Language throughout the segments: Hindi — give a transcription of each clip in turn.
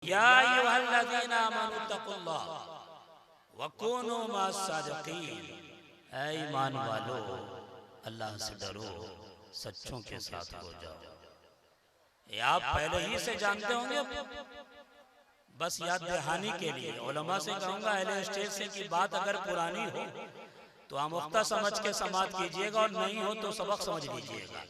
या अय्युहल्लज़ीना आमनू तक़ुल्लाह वकूनू मअस-सादिक़ीन, ऐ ईमान वालो अल्लाह से डरो, सच्चों के साथ हो जाओ। ये आप पहले ही से जानते होंगे, बस याद दहानी के लिए उलमा से कहूँगा, अहले स्टेज से की बात अगर पुरानी हो तो आमुख्ता समझ के समाप्त कीजिएगा और नहीं हो तो सबक समझ लीजिएगा।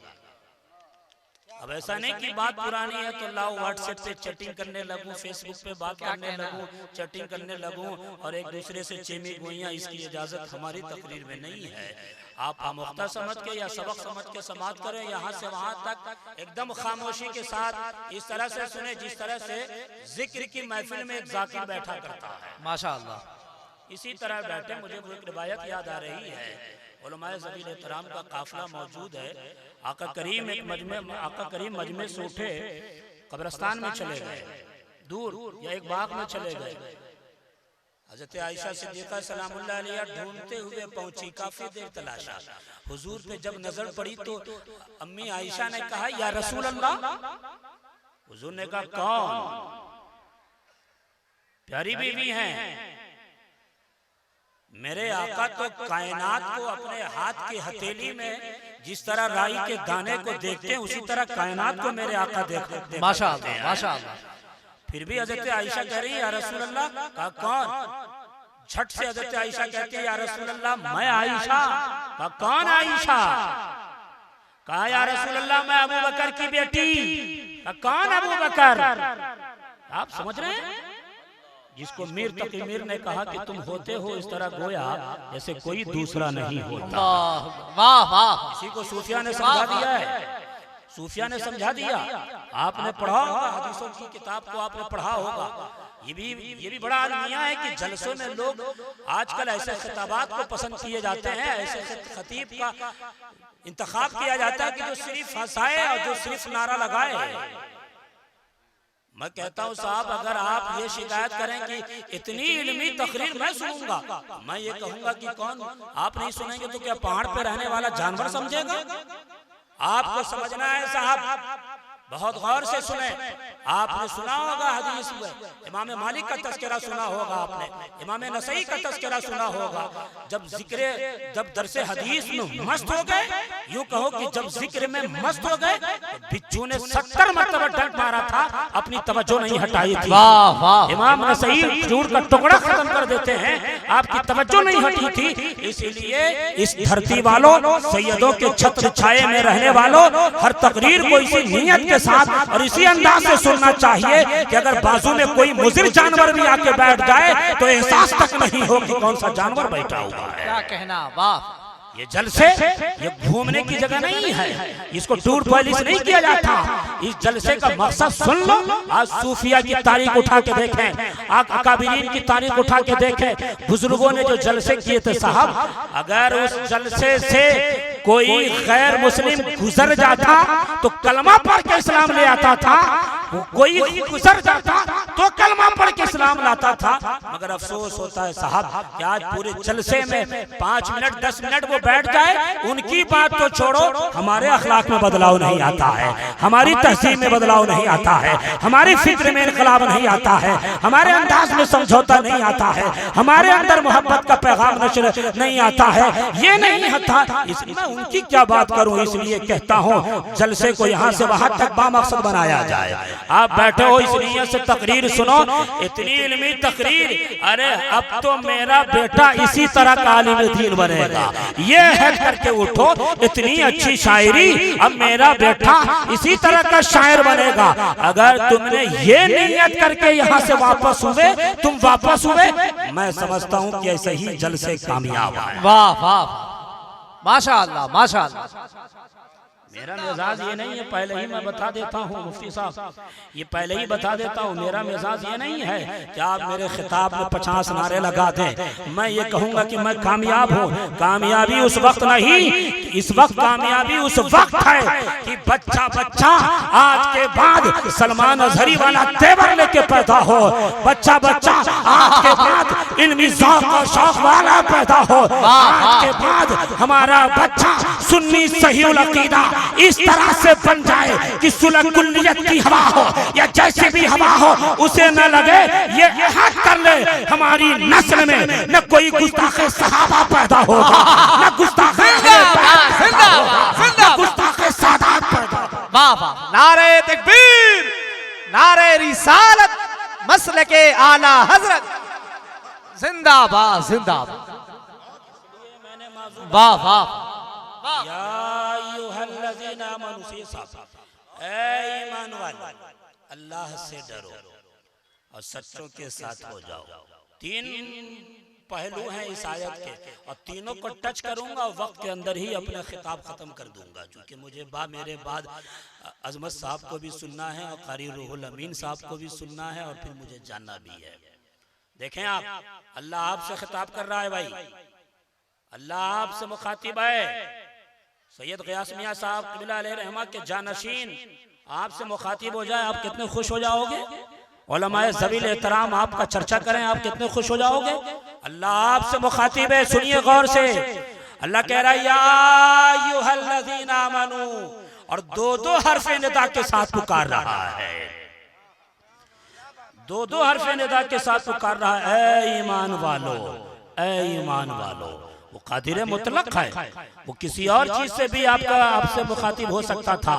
अब ऐसा नहीं कि बात पुरानी है तो लाओ व्हाट्सएप से चैटिंग करने लगूं, फेसबुक पे बात करने लगूं, चैटिंग करने लगूं और एक दूसरे से चेमी गोइयां, इसकी इजाजत हमारी तकरीर में नहीं है। आप आमुख्ता समझ के या सबक समझ के समाप्त करें, यहाँ से वहाँ तक एकदम खामोशी के साथ इस तरह से सुने जिस तरह से जिक्र की महफिल में एक जाकिर बैठा करता है। माशाअल्लाह, इसी तरह बैठे। मुझे वो एक रिवायत याद आ रही है, उलमाए ज़वील एहतराम का काफिला मौजूद है। आका करीम मजमे से उठे, कब्रिस्तान में चले गए, दूर या एक बाग में चले गए। हजरत आयशा सिद्दीक़ा सलामुल्लाह अलैहा ढूंढते हुए पहुंची, काफी देर तलाशा। हुजूर पे जब नजर पड़ी तो अम्मी आयशा ने कहा, या रसूल अल्लाह। हुजूर ने कहा, कौन? प्यारी बीवी हैं, मेरे आका तो कायनात को अपने हाथ की हथेली में जिस तरह राई के दाने को देखते हैं उसी तरह कायनात को मेरे आका देखते हैं। माशाअल्लाह, माशाअल्लाह। फिर भी हजरत आयशा कह रही है, या रसूल अल्लाह। कहा, कौन? झट से हजरत आयशा कहती है, या रसूल अल्लाह मैं आयशा। कहा, कौन आयशा? कहा, या रसूल अल्लाह मैं अबू बकर की बेटी। कहा, कौन अबू बकर? आप समझ रहे हैं, जिसको मीर तकी मीर ने कहा कि तुम होते हो इस तरह गोया जैसे कोई दूसरा नहीं होता। वाह वाह, इसी को सूफिया ने समझा दिया है, सूफिया ने समझा दिया। आपने पढ़ा होगा, हदीसों की किताब को आपने पढ़ा होगा। ये भी बड़ा अलमिया है कि जलसों में लोग आजकल ऐसे खिताबात को पसंद किए जाते हैं, ऐसे खतीब का इंतखाब किया जाता है कि जो सिर्फ हंसाए और जो सिर्फ नारा लगाए। मैं कहता हूँ साहब, अगर आप ये शिकायत करें कि इतनी इल्मी तकरीर मैं सुनूंगा, मैं ये कहूंगा कि कौन आप नहीं सुनेंगे तो क्या पहाड़ पे रहने वाला जानवर समझेगा? आपको समझना है साहब, बहुत गौर से सुने। आपने सुना होगा हदीस में, इमाम मालिक का तज़किरा सुना होगा आपने, इमाम नसई का तज़किरा सुना होगा। जब दरसे हदीस में मस्त हो गए, यूं कहो कि जब जिक्र में मस्त हो गए, बिच्छू ने 70 मरतबा डंक मारा था, अपनी तवज्जो नहीं हटाई थी। वाह वाह, इमाम नसई खजूर का टुकड़ा खत्म कर देते हैं, आपकी तवज्जो नहीं हटी थी। इसीलिए इस धरती वालों, सैयदों के छत्र छाये में रहने वालों, हर तकरीर को इसी नीयत के साथ और इसी अंदाज से सुनना चाहिए कि अगर बाजू में कोई मुज़िर जानवर भी आके बैठ जाए तो एहसास तक नहीं हो कि कौन सा जानवर बैठा हुआ है। क्या कहना, वाह। ये जलसे ये घूमने की जगह नहीं है, इसको टूर पॉलिश नहीं किया जाता। इस जलसे का मकसद सुन लो। आज सूफिया की तारीख उठा के देखें, अकाबिरीन की तारीख उठा के देखें, बुजुर्गों ने जो जलसे किए थे साहब, अगर उस जलसे से कोई गैर मुस्लिम गुजर जाता तो कलमा पढ़ के इस्लाम ले आता था, कोई गुजर जाता तो कलमा पढ़ के इस्लाम लाता था। मगर अफसोस होता है साहब कि आज पूरे जलसे में 5 मिनट 10 मिनट वो बैठ जाए, उनकी बात तो छोड़ो, हमारे अखलाक में बदलाव नहीं आता है, हमारी तहजीब में बदलाव नहीं आता है, हमारी फिक्र में इनकलाब नहीं आता है, हमारे अंदाज में समझौता नहीं आता है, हमारे अंदर मोहब्बत का पैगाम नशर नहीं आता है। ये नहीं आता, इसमें उनकी क्या बात करूं, इसलिए कहता हूं जलसे को यहाँ से वहां तक बामकसद बनाया जाए। आप बैठे हो इसलिए से तकरीर सुनो, इतनी इल्मी तकरीर, अरे अब तो मेरा बेटा इसी तरह का आलिम दीन बनेगा, ये है करके उठो, इतनी अच्छी शायरी, अब मेरा बेटा इसी तरह का शायर बनेगा। अगर तुमने ये नियत करके यहाँ से वापस हुए, तुम वापस हुए, मैं समझता हूँ कि ऐसे ही जलसे कामयाब है। वाह वाह, माशाअल्लाह माशाअल्लाह। मेरा मिजाज ये नहीं है, पहले ही मैं बता देता हूँ मुफ्ती साहब, ये पहले ही बता देता हूँ, मेरा मिजाज ये नहीं है कि आप मेरे खिताब में 50 नारे लगा दें। मैं ये कहूँगा कि मैं कामयाब हूँ। कामयाबी उस वक्त नहीं, इस वक्त कामयाबी उस वक्त है कि बच्चा बच्चा आज के बाद सलमान अजहरी वाला तेवर लेके पैदा हो, बच्चा बच्चा आज के बाद इल्मी ज़ौक़ और शौक़ वाला पैदा हो, आज के बाद हमारा बच्चा सुन्नी सहीउल अकीदा इस तरह से बन जाए कि सुलह कुल्लियत की हवा हो या जैसे भी हवा हो उसे न लगे ये अहद कर ले हमारी नस्ल में न कोई गुस्ताखे सहाबा पैदा होगा, न गुस्ताखे गुस्ताखे सादात पैदा। वाह वाह, नारे तकबीर, नारे रिसालत, मसलके आला हजरत, जिंदाबाद जिंदाबाद। वाह वाह, या अय्युहल्लज़ीना आमनू से ऐ ईमान वाले अल्लाह से डरो और सच्चों के साथ हो जाओ। तीन पहलू हैं इस आयत के और तीनों को टच करूंगा और वक्त के अंदर ही अपना खिताब खत्म कर दूंगा, क्योंकि मुझे मेरे बाद अजमत साहब को भी सुनना है और कारी रूहुल अमीन साहब को भी सुनना है और फिर मुझे जानना भी है। देखें आप, अल्लाह आपसे खिताब कर रहा है भाई, अल्लाह आपसे मुखातिब है। सैयद ग़ियास मियां साहब क़िबला अलैहि रहमा के जानशीन आपसे मुखातिब हो जाए, आप कितने खुश हो जाओगे। उलमाए ज़वील एहतराम आपका चर्चा करें, आप कितने खुश हो जाओगे। अल्लाह आपसे मुखातिब है, सुनिए गौर से। अल्लाह कह रहा है या अय्युहल्लज़ीना आमनू, और दो हर्फ़े निदा के साथ पुकार रहा है, दो हर्फ़े निदा के साथ पुकार रहा है, ऐ ईमान वालो, ऐ ईमान वालो। वो कादिर मुतलक है, वो किसी और चीज से भी आपसे मुखातिब हो सकता था,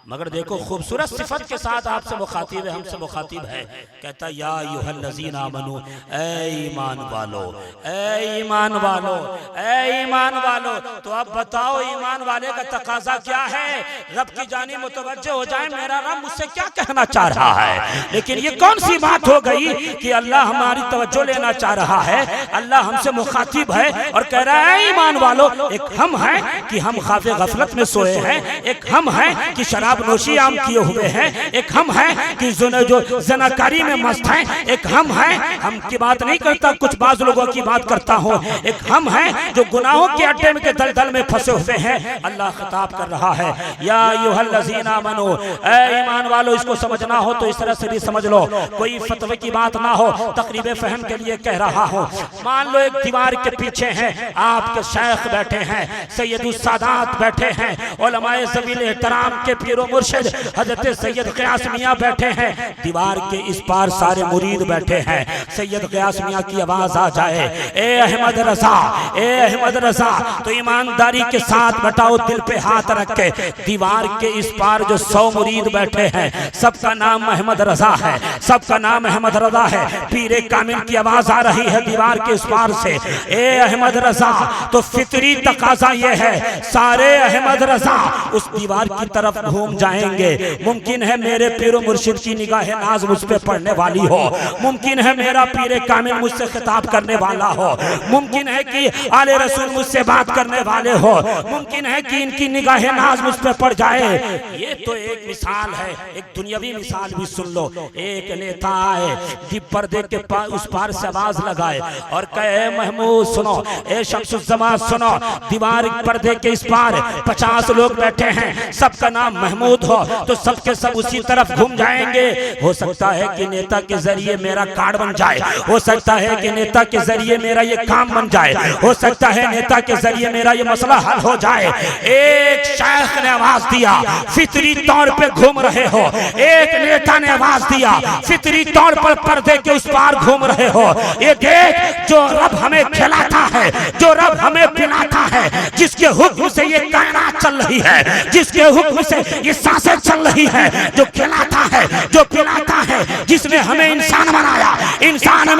मगर देखो खूबसूरत सिफत के साथ आपसे मुखातिब है, हमसे मुखातिब है। कहता या अय्युहल्लज़ीना आमनू, ऐ ईमान वालो, ऐ ईमान वालो, ऐ ईमान वालो। तो अब बताओ ईमान वाले का तकाजा क्या है। रब की जानी मुतवज्जो हो जाए, मेरा रब मुझसे क्या कहना चाह रहा है। लेकिन ये कौन सी बात हो गई कि अल्लाह हमारी तवज्जो लेना चाह रहा है, अल्लाह हमसे मुखातिब है और कह रहा है ईमान वालो। एक हम हैं कि हम खाफे गफलत में सोए हैं, एक हम हैं कि शराब नोशी आम किए हुए हैं, एक हम हैं कि जो जनाकारी में मस्त हैं, एक हम हैं, हम की बात नहीं करता, कुछ बाज लोगों की बात करता हूँ, एक हम हैं जो गुनाहों के अड्डे में के दलदल में फंसे हुए हैं। अल्लाह खिताब कर रहा है या अय्युहल्लज़ीना आमनू, ऐ ईमान वालो। इसको समझना हो तो इस तरह से भी समझ लो, कोई फतवे की बात ना हो, तकरीब फहम के लिए कह रहा हूँ। मान लो एक दीवार के पीछे हैं आपके शेख बैठे हैं, सैयदुस सादात बैठे हैं, उलमाए ज़वील एहतराम के पीरो मुर्शिद हजरत सैयद ग़ियास मियां बैठे हैं, दीवार के इस पार सारे मुरीद बैठे हैं। सैयद ग़ियास मियां की आवाज आ जाए, ए अहमद रज़ा, ए अहमद रज़ा, तो ईमानदारी के साथ बताओ, दिल पे हाथ रख के, दीवार के इस पार जो 100 मुरीद बैठे हैं, सबका नाम अहमद रज़ा है, सबका नाम अहमद रज़ा है। पीरे कामिल की आवाज आ रही है दीवार के इस पार से, ए अहमद रज़ा। तो फितरी तकाजा ये है, सारे अहमद रज़ा उस दीवार की तरफ घूम जाएंगे। मुमकिन है मेरे पीरो मुर्शिद की निगाह नाज मुझ पे पड़ने वाली हो, मुमकिन है मेरा पीरे कामिल मुझसे खिताब करने वाला हो, मुमकिन है कि आले रसूल मुझसे बात करने वाले हो, मुमकिन है कि इनकी निगाह नाज मुझ पे पड़ जाए। ये तो एक मिसाल है, एक दुनियावी मिसाल भी सुन लो। एक नेता आए, दीप पर्दे के उस पार से आवाज लगाए और कहे महमूद सुनो, ए शम्सुज़्ज़मान सुनो, दीवार पर्दे के इस पार 50 लोग बैठे हैं, सबका नाम महमूद हो, तो सबके सब उसी तरफ घूम जाएंगे। हो सकता है कि नेता के जरिए मेरा कार्ड बन जाए, हो सकता है कि नेता के जरिए मेरा ये काम बन जाए, हो सकता है नेता के जरिए मेरा ये मसला हल हो जाए। एक शेख ने आवाज दिया, फितरी तौर पे घूम रहे हो। एक नेता ने आवाज दिया, फितरी तौर पर पर्दे के उस पार घूम रहे हो। ये देख, जो रब हमें खिलाता है, जो रब हमें पिलाता है, जिसके हुक्म से ये कायनात चल रही है, जिसके हुक्म से ये सांसें चल रही है, जो खिलाता है, जो पिलाता है, जिसने हमें इंसान बनाया, इंसान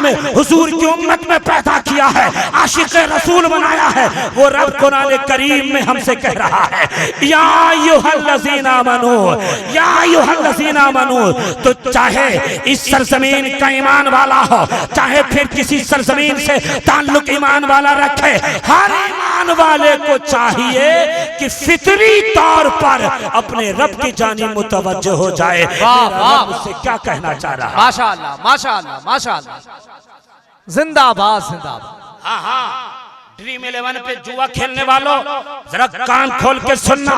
में हुजूर की उम्मत में पैदा किया है, आशिक रसूल बनाया है, वो रब कुरान करीम में हमसे कह रहा है या अय्युहल्लज़ीना आमनू, या अय्युहल्लज़ीना आमनू। तो चाहे इस सरजमीन का ईमान वाला हो, चाहे फिर किसी सरजमीन से ताल्लुक ईमान वाला रखे, हर ईमान वाले को चाहिए कि फितरी तौर पर अपने रब की जानी मुतवज्जो हो जाए। उससे क्या कहना चाह रहा है। माशाअल्लाह माशाअल्लाह माशाअल्लाह, जिंदाबाद जिंदाबाद। हाँ, ड्रीम 11 पे जुआ खेलने वालों जरा कान खोल के सुनना।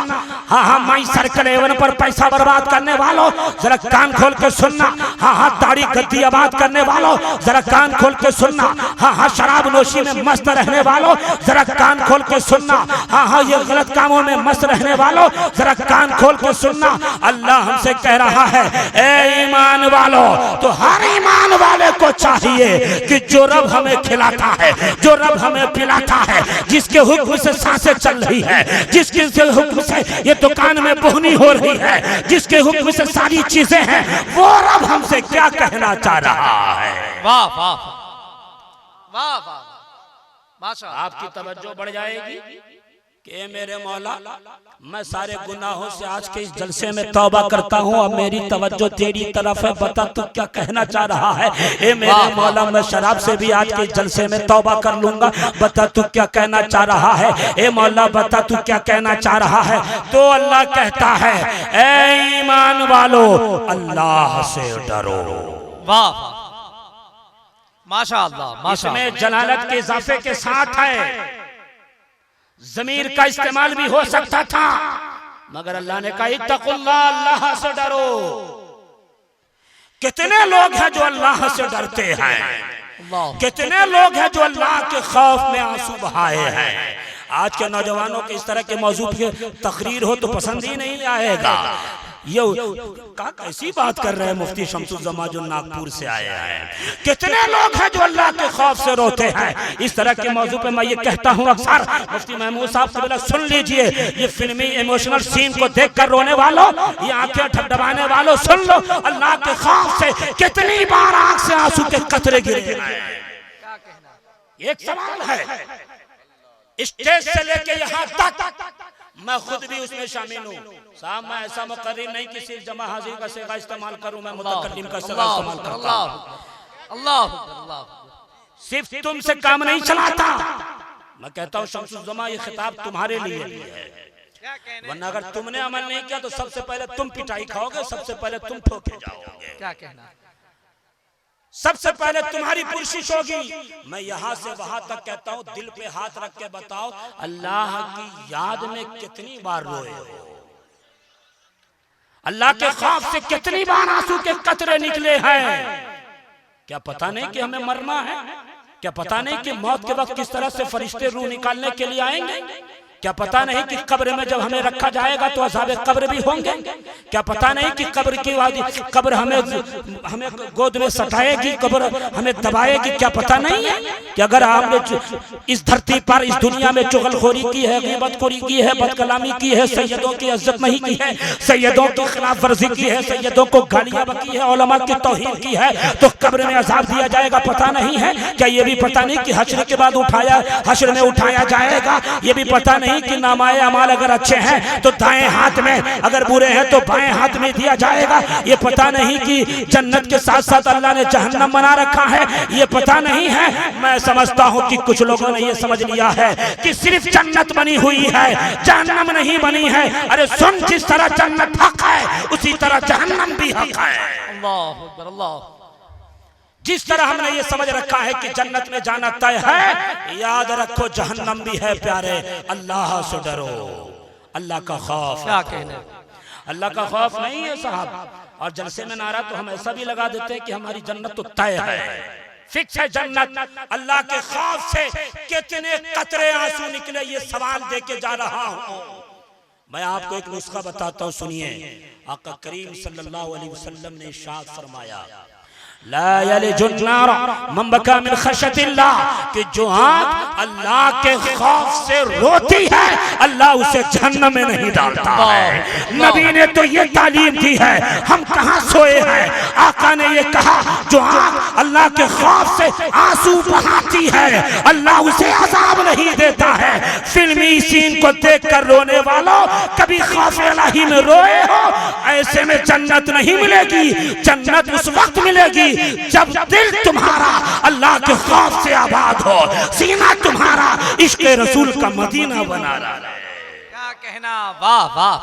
हाँ हाँ माई सर्कल 11 पर पैसा बर्बाद करने वालों जरा कान खोल के सुनना। हाँ हाँ दाढ़ी गद्दी आबाद करने वालों जरा कान खोल के सुनना। हाँ हाँ शराब नोशी में मस्त रहने वालों जरा कान खोल के सुनना। हाँ हाँ ये गलत कामों में मस्त रहने वालों जरा कान खोल के सुनना। अल्लाह हमसे कह रहा है ए ईमान वालों, तो हर ईमान वाले को चाहिए कि जो रब हमें खिलाता है, जो रब हमें पिलाता है, जिसके हुक्म से सांसें चल रही है, जिसके हुक्म से ये दुकान में बोहनी हो रही है, जिसके हुक्म से सारी चीजें हैं, वो रब हमसे क्या कहना चाह रहा है। वाह वाह वाह वाह माशाअल्लाह। आपकी तवज्जो बढ़ जाएगी कि मेरे मौला मैं सारे गुनाहों से आज के इस जलसे में तौबा करता हूँ, अब मेरी तवज्जो तेरी तरफ है, बता तू क्या कहना चाह रहा है। ए मेरे मौला मैं शराब से भी आज के इस जलसे में तौबा कर लूंगा, बता तू क्या कहना चाह रहा है। ए मौला बता तू क्या कहना चाह रहा है। तो अल्लाह कहता है ए ईमान वालों अल्लाह से डरो। वाह माशाअल्लाह माशाअल्लाह। इसमें जलालत के इजाफे के साथ है ज़मीर का इस्तेमाल भी हो सकता था, मगर अल्लाह ने कहा इत्तकुल्लाह, अल्लाह से डरो। कितने लोग हैं जो अल्लाह से डरते हैं, कितने लोग हैं जो अल्लाह के खौफ में आंसू बहाए हैं। आज के नौजवानों के इस तरह के मौजूद के तकरीर हो तो पसंद ही नहीं आएगा। ये कैसी बात कर रहे हैं मुफ्ती शमसुज़्ज़मा जो नागपुर से आए हैं। कितने लोग हैं जो अल्लाह के खौफ से रोते हैं। इस तरह के मौजू पे मैं ये कहता हूँ अक्सर, मुफ्ती महमूद साहब से बोला सुन लीजिए, ये फिल्मी इमोशनल सीन को देखकर रोने वालों, ये आंखें ढबढबाने वालों सुन लो, अल्लाह के खौफ से कितनी बार आंख से आंसू के कतरे गिरे। एक सवाल है, स्टेज से लेके यहाँ तक मैं खुद भी उसमें शामिल हूँ। साहब मैं ऐसा मुकर्रिर नहीं कि सिर्फ जमा हाजिर का सेगा इस्तेमाल करूँ, मैं मुतकल्लिम का सेगा इस्तेमाल करता हूँ। अल्लाह सिर्फ तुमसे काम नहीं चलाता। मैं कहता हूँ शमसुज़्ज़मा ये खिताब तुम्हारे लिए है, वरना अगर तुमने अमल नहीं किया तो सबसे पहले तुम पिटाई खाओगे, सबसे पहले तुम ठोके जाओगे। क्या कहना, सबसे पहले तुम्हारी पुरशिश होगी। मैं यहाँ से वहां तक कहता हूँ, दिल पे हाथ रख के बताओ अल्लाह की याद में कितनी बार रोए हो, अल्लाह के खौफ से कितनी बार आंसू के कतरे निकले हैं। क्या पता नहीं कि हमें मरना है? क्या पता नहीं कि मौत के वक्त किस तरह से फरिश्ते रूह निकालने के लिए आएंगे? क्या पता नहीं कि कब्र में जब हमें रखा जाएगा तो अज़ाब कब्र भी होंगे? क्या पता नहीं कि कब्र हमें गोद में सताएगी, कब्र हमें दबाएगी? क्या पता नहीं है कि अगर आपने इस धरती पर इस दुनिया में चुगलखोरी की है, ग़ीबतखोरी की है, बदकलामी की है, सैयदों की इज्जत नहीं की है, सैयदों की खिलाफ वर्जी की है, सैयदों को गालियां बकी है, उलमा की तौहीन की है, तो कब्र में अज़ाब दिया जाएगा? पता नहीं है क्या? ये भी पता नहीं कि हश्र के बाद हश्र में उठाया जाएगा? ये भी पता नहीं कि नामाए अमाल अगर अच्छे हैं तो दाएं हाथ में, अगर बुरे हैं तो बाएं हाथ में दिया जाएगा? ये पता नहीं कि जन्नत के साथ साथ अल्लाह ने जहन्नम बना रखा है? ये पता नहीं है। मैं समझता हूं कि कुछ लोगों ने ये समझ लिया है कि सिर्फ जन्नत बनी हुई है, जहन्नम नहीं बनी है। अरे सुन, जिस तरह जन्नत हक है उसी तरह जहन्नम भी हक है। अल्लाह अकबर अल्लाह। जिस तरह हमने ये समझ रखा है कि जन्नत में जाना तय है, याद रखो जहन्नम भी है प्यारे। अल्लाह से डरो, अल्लाह का खौफ। क्या कहना, अल्लाह का खौफ नहीं है साहब। और जलसे में नारा तो हम ऐसा भी लगा देते हैं कि हमारी जन्नत तो तय है, फिक्स है जन्नत। अल्लाह के खौफ से कितने कतरे आंसू निकले, ये सवाल दे के जा रहा हूँ। मैं आपको एक नुस्खा बताता हूँ, सुनिए। आका करीम सल्लल्लाहु अलैहि वसल्लम ने इरशाद फरमाया, ला यलिजुन्नार मन बका मिन खशयतिल्लाह, कि जो आंख अल्लाह के खौफ से रोती है अल्लाह उसे जहन्नम में नहीं डालता है। नबी ने तो ये तालीम दी है, हम कहाँ सोए हैं। आका ने ये कहा, जो आंख अल्लाह के खौफ से आंसू बहाती है अल्लाह उसे अजाब नहीं देता है। फिल्मी सीन को देखकर रोने वालों, कभी खौफ इलाही में रोए हो? ऐसे में जन्नत नहीं मिलेगी। जन्नत उस वक्त मिलेगी जब दिल तुम्हारा अल्लाह के खौफ से आबाद हो, सीना तुम्हारा इश्क़ रसूल का मदीना बना रहा है। क्या कहना, वाह वाह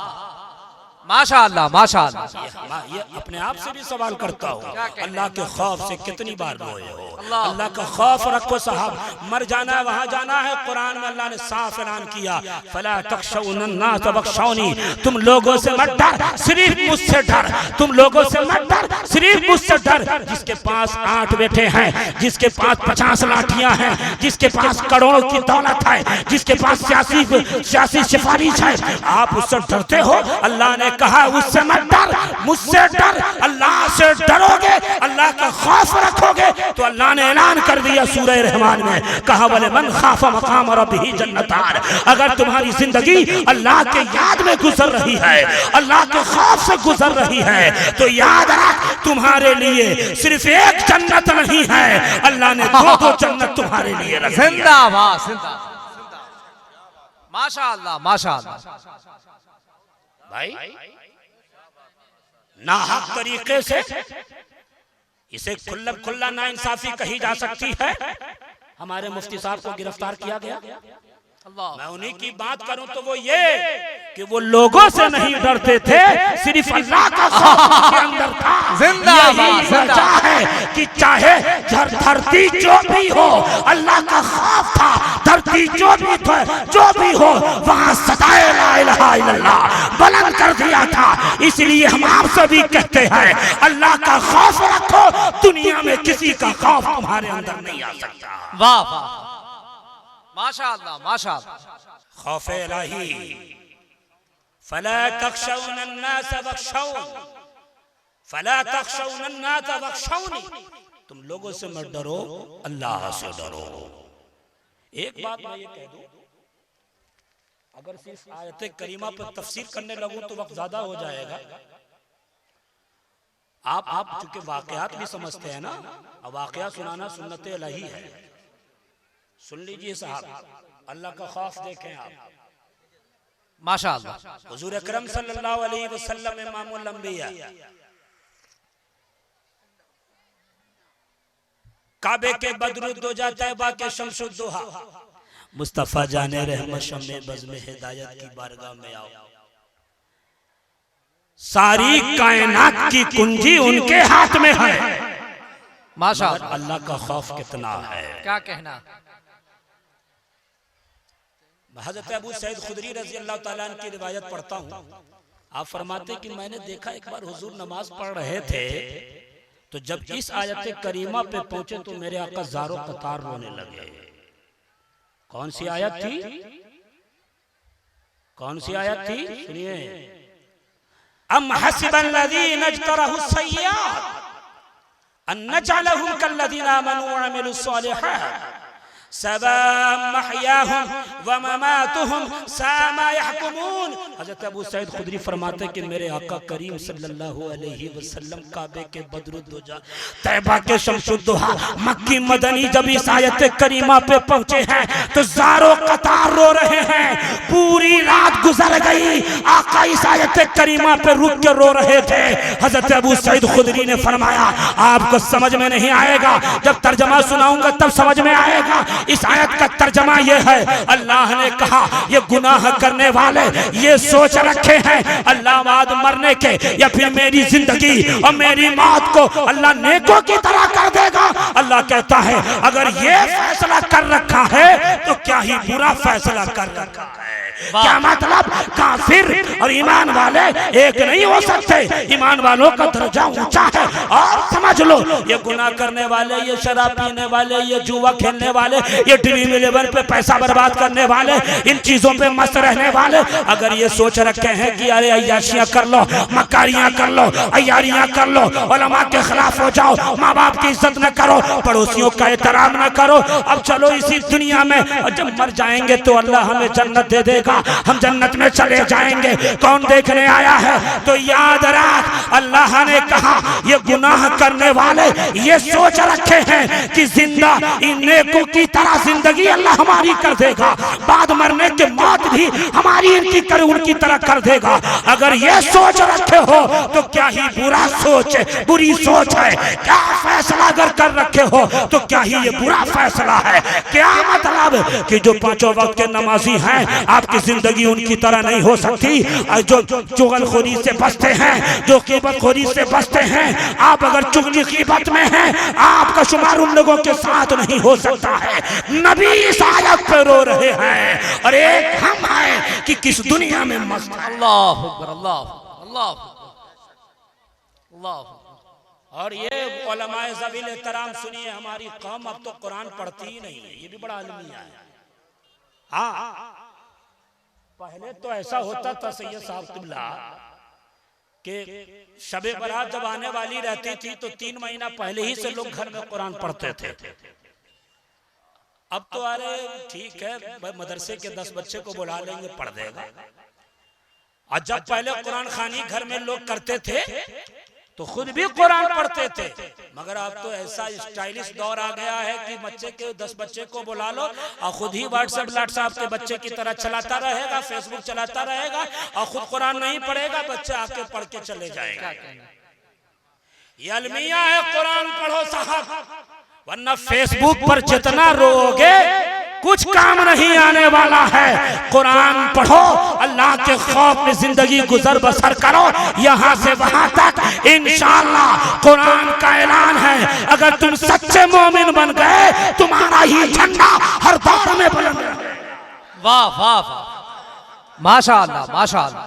माशाअल्लाह माशाअल्लाह। ये अपने आप से भी सवाल करता हूँ, अल्लाह के खौफ से कितनी बार रोए हो? अल्लाह का खौफ रखो साहब, मर जाना है वहाँ जाना है। कुरान में अल्लाह ने साफ ऐलान किया, फला तख्शौन्नास वख्शौनी, तुम लोगों से मत डर, सिर्फ मुझसे डर। तुम लोगों से मत डर, सिर्फ मुझसे डर। जिसके पास 8 बेटे हैं, जिसके पास 50 लाठियां हैं, जिसके पास करोड़ों की दौलत है, जिसके पास सियासी सिफारिश है, आप उससे डरते हो? अल्लाह ने कहा उससे मत डर, मुझसे डर। अल्लाह से डरोगे, अल्लाह का खौफ रखोगे तो अल्लाह ने ऐलान कर दिया सूरह रहमान में, कहा वले मन खाफा मकाम रब्बिही जन्नतान। अगर तुम्हारी जिंदगी अल्लाह के याद में गुजर रही है, अल्लाह के खौफ से गुजर रही है, तो याद रख तुम्हारे लिए सिर्फ एक जन्नत नहीं है, अल्लाह ने 2 जन्नत तुम्हारे लिए रखी है। जिंदाबाद जिंदाबाद माशाअल्लाह माशाअल्लाह। भाई नाहक तरीके से इसे खुल्ला नाइंसाफी कही जा सकती है। हमारे मुफ्ती साहब को गिरफ्तार किया गया, मैं उन्हीं की बात करूं तो वो ये कि वो लोगों से नहीं डरते थे, सिर्फ अल्लाह का खौफ उनके अंदर था। यही वजह है कि चाहे धरती जो भी हो, अल्लाह का खौफ था। धरती जो भी हो वहां सदाए ला इलाहा इल्लल्लाह बुलंद कर दिया था। इसलिए हम आपसे भी कहते हैं, अल्लाह का खौफ रखो, दुनिया में किसी का खौफ तुम्हारे अंदर नहीं आ सकता। वाह वाह माशाअल्लाह माशाअल्लाह। खौफ इलाही, फला तख्शौन्नास वख्शौन, फला तख्शौन्नास वख्शौनी, तुम लोगों से मत डरो, अल्लाह से डरो। एक बात मैं ये कह दूं, अगर सिर्फ आयत करीमा पर तफसीर करने लगूं तो वक्त ज्यादा हो जाएगा। आप चूंकि वाकयात भी समझते हैं ना, वाकया सुनाना सुन्नत इलाही है। सुन लीजिए साहब, अल्लाह का खौफ देखें आप। माशाअल्लाह। हुजूर अकरम सल्लल्लाहु अलैहि वसल्लम इमामुल अंबिया, काबे के बदरुद्दोजा, तैबा के शमसुद्दोहा, मुस्तफा जाने रहमत शम्मे बज़्म हिदायत की बारगाह में आओ। सारी कायनात की कुंजी उनके हाथ में है। माशाअल्लाह। अल्लाह का खौफ कितना है, क्या कहना। हज़रत अबू सईद खुदरी रज़ी अल्लाह ताला अन्हु की रिवायत पढ़ता हूँ। आप फरमाते कि मैंने देखा एक बार हुजूर नमाज पढ़ रहे थे, तो जब इस आयत करीमा पे पहुंचे तो मेरे आका ज़ारो कतार रोने लगे। कौन सी आयत थी? कौन सी आयत थी? सुनिए, अम हसिबल्लज़ीना इज्तरहु सय्यात अन नजअलहुम कल्लज़ीना आमनू व अमिलुस सालिहात सवाअ महयाहुम व ममातुहुम साअ मा यहकुमून। हज़रत अबू सईद खुदरी फरमाते कि मेरे आका करीम सल्लल्लाहु अलैहि वसल्लम काबे के बदरुद्दोजा, तैबा के शमसुद्दोहा, मक्की मदनी जब इस आयत करीमा पे पहुंचे हैं तो ज़ारो कतार रो रहे हैं। पूरी रात गुजर गई, आका इस आयत करीमा पे रुक के रो रहे थे। हज़रत अबू सईद खुदरी ने फरमाया, आपको समझ में नहीं आएगा, जब तर्जमा सुनाऊंगा तब समझ में आएगा। इस आयत का तर्जमा यह है, अल्लाह ने कहा ये गुनाह करने वाले ये सोच रखे हैं अल्लाह बाद मरने के या फिर मेरी जिंदगी और मेरी मौत को अल्लाह नेकों की तरह कर देगा। अल्लाह कहता है अगर ये फैसला कर रखा है तो क्या ही बुरा फैसला कर रखा है। क्या मतलब, काफिर और ईमान वाले एक नहीं हो सकते। ईमान वालों का दर्जा ऊंचा है। और समझ लो, ये गुनाह करने वाले, ये शराब पीने वाले, ये जुआ खेलने वाले, ये ड्रीम 11 पे पैसा बर्बाद करने वाले, इन चीजों पे मस्त रहने वाले, अगर ये सोच रखे हैं कि अरे अय्याशियां कर लो, मकारियां कर लो, अय्यारियां कर लो, उलमा के खिलाफ हो जाओ, माँ बाप की इज्जत न करो, पड़ोसियों का एहतराम न करो, अब चलो इसी दुनिया में, जब मर जाएंगे तो अल्लाह हमें जन्नत दे देगा, हम जन्नत में चले जाएंगे, कौन देखने आया है। तो याद रख, अल्लाह ने कहा ये गुनाह करने वाले ये सोच रखे हैं कि जिंदा इन नेकों की तरह जिंदगी अल्लाह हमारी कर देगा, बाद मरने के मौत भी हमारी उनकी तरह कर देगा। अगर ये सोच रखे हो तो क्या ही बुरी सोच है। क्या फैसला अगर कर रखे हो तो क्या ही ये बुरा फैसला है। क्या मतलब कि जो 5 वक्त के नमाजी हैं, आपकी जिंदगी उनकी तरह नहीं हो सकती। जो चुगलखोरी से बचते हैं, जो ग़ीबतखोरी से बचते हैं, आप अगर चुगली ग़ीबत में हैं, आपका शुमार उन लोगों के साथ नहीं हो सकता है। नबी इस आयत पे रो रहे हैं और एक हम हैं कि किस दुनिया में मस्त हैं। अल्लाह अकबर, अल्लाह अल्लाह अल्लाह। और ये उलमाए ज़वील एहतराम सुनिए, हमारी कौम अब तो कुरान पढ़ती ही नहीं है, ये भी बड़ा अलमिया है। हाँ, पहले तो ऐसा होता था सैयद साहब क़िबला कि शबे बारात जब आने वाली रहती थी तो 3 महीना पहले ही से लोग घर में कुरान पढ़ते थे। अब तो अरे ठीक है, मदरसे के 10 बच्चे को बुला लेंगे, पढ़ देगा। और जब पहले कुरान खानी घर में लोग करते थे तो खुद भी कुरान पढ़ते थे, मगर अब तो ऐसा स्टाइलिश दौर आ गया है कि बच्चे के 10 बच्चे को बुला लो और खुद ही व्हाट्सएप के बच्चे की तरह चलाता रहेगा, फेसबुक चलाता रहेगा और खुद कुरान नहीं पढ़ेगा, बच्चे आके पढ़ के चले जाएगा। ये अलमिया है, कुरान पढ़ो साहब, वरना फेसबुक पर जितना रोओगे कुछ काम नहीं आने वाला है। कुरान पढ़ो, अल्लाह के खौफ में जिंदगी गुजर बसर करो, यहाँ से वहाँ तक इंशाअल्लाह। कुरान का ऐलान है, अगर तुम सच्चे मोमिन बन गए तुम्हारा ही झंडा हर दौर में बुलंद। वाह वाह वाह, माशाअल्लाह माशाअल्लाह।